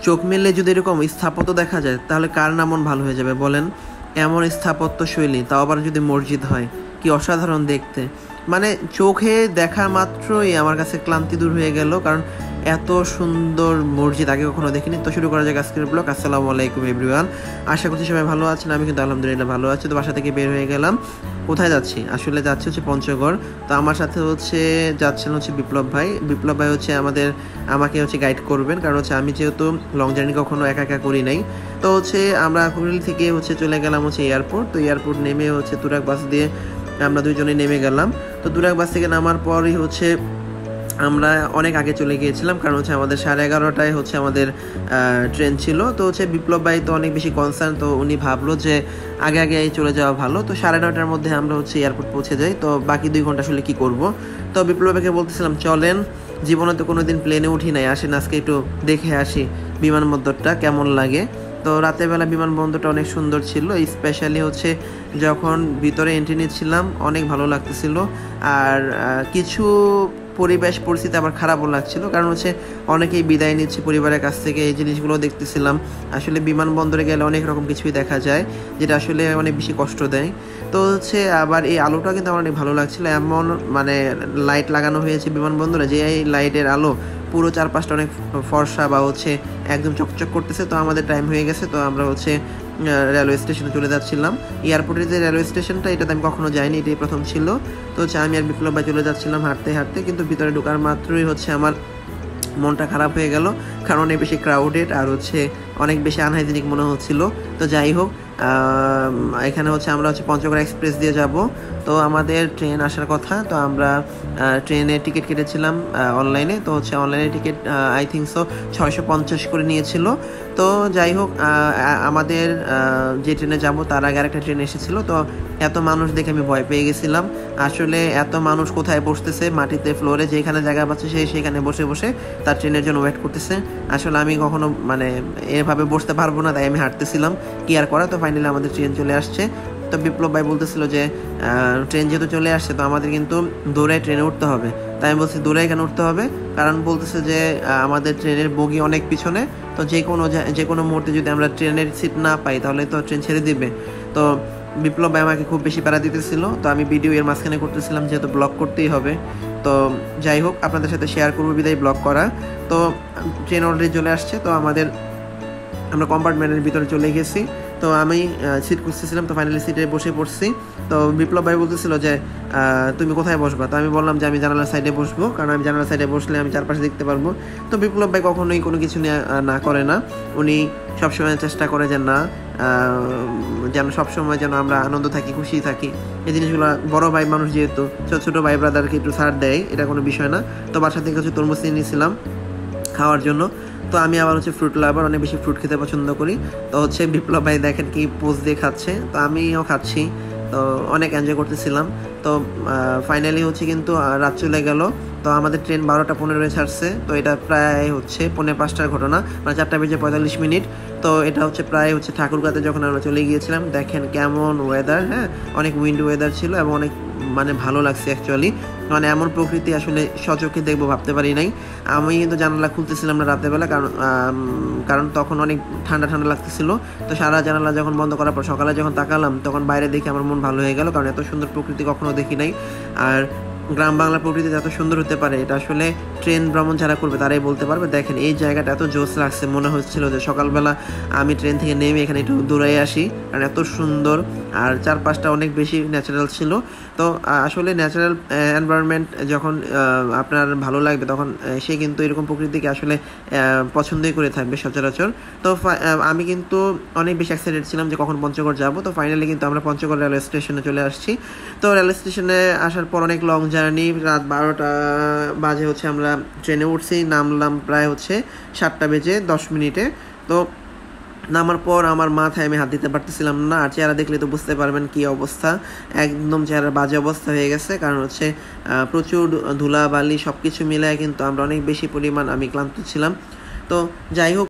চোখ মেললে যদি এরকম স্থাপত্য দেখা যায় তাহলে কার না মন ভালো হয়ে যাবে বলেন। এমন স্থাপত্য শৈলী, তাও আবার যদি মসজিদ হয়, কি অসাধারণ দেখতে। মানে চোখে দেখা মাত্রই আমার কাছে ক্লান্তি দূর হয়ে গেল, কারণ এত সুন্দর মসজিদ আগে কখনো দেখিনি। তো শুরু করা যাক আজকের ব্লগ। আসসালামু আলাইকুম এভরিওয়ান, আশা করছি সবাই ভালো আছেন। আমি কিন্তু আলহামদুলিল্লাহ ভালো আছি। তো বাসা থেকে বের হয়ে গেলাম। কোথায় যাচ্ছি? আসলে যাচ্ছি হচ্ছে পঞ্চগড়। তো আমার সাথে যাচ্ছেন বিপ্লব ভাই। বিপ্লব ভাই আমাকে গাইড করবেন, কারণ আমি যেহেতু লং জার্নি কখনো একা একা করি নাই। তো আমরা কুমিল্লা থেকে চলে গেলাম এয়ারপোর্ট। তো এয়ারপোর্ট নেমে তুরাগ বাস দিয়ে আমরা দুইজনে নেমে গেলাম। তো তুরাগ বাস থেকে নামার পরই আমরা অনেক আগে চলে গিয়েছিলাম, কারণ আমাদের 11:30টায় আমাদের ট্রেন ছিল। তো বিপ্লব ভাই তো অনেক বেশি কনসার্ন, তো উনি ভাবলো যে আগে আগে চলে যাওয়া ভালো। তো 9:30টার মধ্যে আমরা এয়ারপোর্ট পৌঁছে যাই। তো বাকি 2 ঘন্টা আসলে কী করবো। তো বিপ্লব ভাইকে বলতেছিলাম, চলেন, জীবনে তো কোনো দিন প্লেনে উঠি নাই, আসেন আজকে একটু দেখে আসি বিমানবন্দরটা কেমন লাগে। তো রাতের বেলা বিমানবন্দরটা অনেক সুন্দর ছিল, স্পেশালি যখন ভিতরে এন্ট্রি নিচ্ছিলাম অনেক ভালো লাগতেছিল। আর কিছু পরিবেশ পরিস্থিতি আবার খারাপও লাগছিল, কারণ অনেকেই বিদায় নিচ্ছে পরিবারের কাছ থেকে, এই জিনিসগুলো দেখতেছিলাম। আসলে বিমানবন্দরে গেলে অনেক রকম কিছুই দেখা যায়, যেটা আসলে অনেক বেশি কষ্ট দেয়। তো আবার এই আলোটা কিন্তু আমার অনেক ভালো লাগছিল। এমন লাইট লাগানো হয়েছে বিমানবন্দরে, যে এই লাইটের আলো পুরো চারপাশটা অনেক ফর্সা বা একদম চকচক করতেছে। তো আমাদের টাইম হয়ে গেছে। তো আমরা রেলওয়ে স্টেশনে চলে যাচ্ছিলাম। এয়ারপোর্টের যে রেলওয়ে স্টেশনটা, এটাতে আমি কখনো যাইনি, এটাই প্রথম ছিল। তো আমি আর বিপ্লব ভাই চলে যাচ্ছিলাম হাঁটতে হাঁটতে, কিন্তু ভিতরে ঢোকার মাত্রই আমার মনটা খারাপ হয়ে গেল, কারণ অনেক বেশি ক্রাউডেড আর অনেক বেশি আনহাইজেনিক মনে হচ্ছিল। তো যাই হোক, এখানে আমরা পঞ্চগড় এক্সপ্রেস দিয়ে যাব। তো আমাদের ট্রেন আসার কথা। তো আমরা ট্রেনে টিকিট কেটেছিলাম অনলাইনে। তো অনলাইনে টিকিট আই থিঙ্ক 650 করে নিয়েছিল। তো যাই হোক, আমাদের যে ট্রেনে যাব তার আগে আরেকটা ট্রেন এসেছিল। তো এত মানুষ দেখে আমি ভয় পেয়ে গেছিলাম। আসলে এত মানুষ কোথায় বসতেছে, মাটিতে ফ্লোরে যেখানে জায়গা পাচ্ছে সেখানে বসে বসে তার ট্রেনের জন্য ওয়েট করতেছে। আসলে আমি কখনো এভাবে বসতে পারবো না, তাই আমি হাঁটতেছিলাম, কি আর করা। তো ফাইনালি আমাদের ট্রেন চলে আসছে। তো বিপ্লব ভাই বলতেছিল যে ট্রেন যেহেতু চলে আসছে, তো আমাদের কিন্তু দৌড়ায় ট্রেনে উঠতে হবে। তাই আমি বলছি, দৌড়ায় কেন উঠতে হবে? কারণ বলতেছে যে আমাদের ট্রেনের বগি অনেক পিছনে, তো যে কোনো মুহূর্তে যদি আমরা ট্রেনের সিট না পাই তাহলে তো ট্রেন ছেড়ে দিবে। তো বিপ্লব ভাই আমাকে খুব বেশি প্যারা দিতেছিল। তো আমি ভিডিও এর মাঝখানে করতেছিলাম, যেহেতু ব্লগ করতেই হবে। তো যাই হোক, আপনাদের সাথে শেয়ার করবো বিদায় ব্লগ করা। তো ট্রেন অলরেডি চলে আসছে। তো আমরা কম্পার্টমেন্টের ভিতরে চলে গেছি। তো আমি সিট খুঁজতেছিলাম, তো ফাইনালি সিটে বসে পড়ছি। তো বিপ্লব ভাই বলতেছিল যে তুমি কোথায় বসবা? তো আমি বললাম যে আমি জানালার সাইডে বসবো, কারণ আমি জানালার সাইডে বসলে আমি চারপাশে দেখতে পারবো। তো বিপ্লব ভাই কখনোই কোনো কিছু না করে না, উনি সবসময় চেষ্টা করে যে না, যেন সবসময় যেন আমরা আনন্দ থাকি, খুশি থাকি। এই জিনিসগুলো বড় ভাই মানুষ যেহেতু ছোট ভাই ব্রাদারকে একটু ছাড় দেয়, এটা কোনো বিষয় না। তো বাসা থেকে তরমুজ নিয়ে নিয়েছিলাম খাওয়ার জন্য। তো আমি আবার ফ্রুট লাভার, অনেক বেশি ফ্রুট খেতে পছন্দ করি। তো বিপ্লব ভাই দেখেন কি পোজ দিয়ে খাচ্ছে, তো আমিও খাচ্ছি। তো অনেক এনজয় করতেছিলাম। তো ফাইনালি কিন্তু রাত চলে গেল। তো আমাদের ট্রেন 12:15 ছাড়ছে। তো এটা প্রায় 4:45টার ঘটনা, মানে 4:45। তো এটা প্রায় ঠাকুরগাঁতে যখন আমরা চলে গিয়েছিলাম। দেখেন কেমন ওয়েদার, হ্যাঁ, অনেক উইন্ড ওয়েদার ছিল এবং অনেক ভালো লাগছে অ্যাকচুয়ালি। এমন প্রকৃতি আসলে সচক্ষে দেখবো ভাবতে পারি নাই। আমি কিন্তু জানালা খুলতেছিলাম না রাতের বেলা, কারণ তখন অনেক ঠান্ডা ঠান্ডা লাগতেছিল। তো সারা জানালা যখন বন্ধ করার পর সকালে যখন তাকালাম, তখন বাইরে দেখে আমার মন ভালো হয়ে গেল, কারণ এত সুন্দর প্রকৃতি কখনো দেখি নাই। আর গ্রাম বাংলা প্রকৃতি এত সুন্দর হতে পারে, এটা আসলে ট্রেন ভ্রমণ যারা করবে তারাই বলতে পারবে। দেখেন এই জায়গাটা এত জোস লাগছে, মনে হচ্ছিল যে সকালবেলা আমি ট্রেন থেকে নেমে এখানে একটু দৌড়াই আসি, কারণ এত সুন্দর। আর চারপাশটা অনেক বেশি ন্যাচারাল ছিল। তো আসলে ন্যাচারাল এনভায়রনমেন্ট যখন আপনার ভালো লাগবে, তখন সে কিন্তু এরকম প্রকৃতিকে আসলে পছন্দই করে থাকবে সচরাচর। তো আমি কিন্তু অনেক বেশি এক্সাইটেড ছিলাম যে কখন পঞ্চগড় যাব। তো ফাইনালি কিন্তু আমরা পঞ্চগড় রেলওয়ে স্টেশনে চলে আসছি। তো রেলওয়ে স্টেশনে আসার পর অনেক লং জার্নি, রাত 12টা বাজে আমরা ট্রেনে উঠছি, নামলাম প্রায় 7:10। তো নামার পর আমার মাথায় আমি হাত দিতে পারতেছিলাম না। আর চেহারা দেখলে তো বুঝতে পারবেন কি অবস্থা, একদম চেহারার বাজে অবস্থা হয়ে গেছে, কারণ প্রচুর ধুলাবালি সব কিছু মিলায় কিন্তু আমরা অনেক বেশি পরিমাণ আমি ক্লান্ত ছিলাম। তো যাই হোক,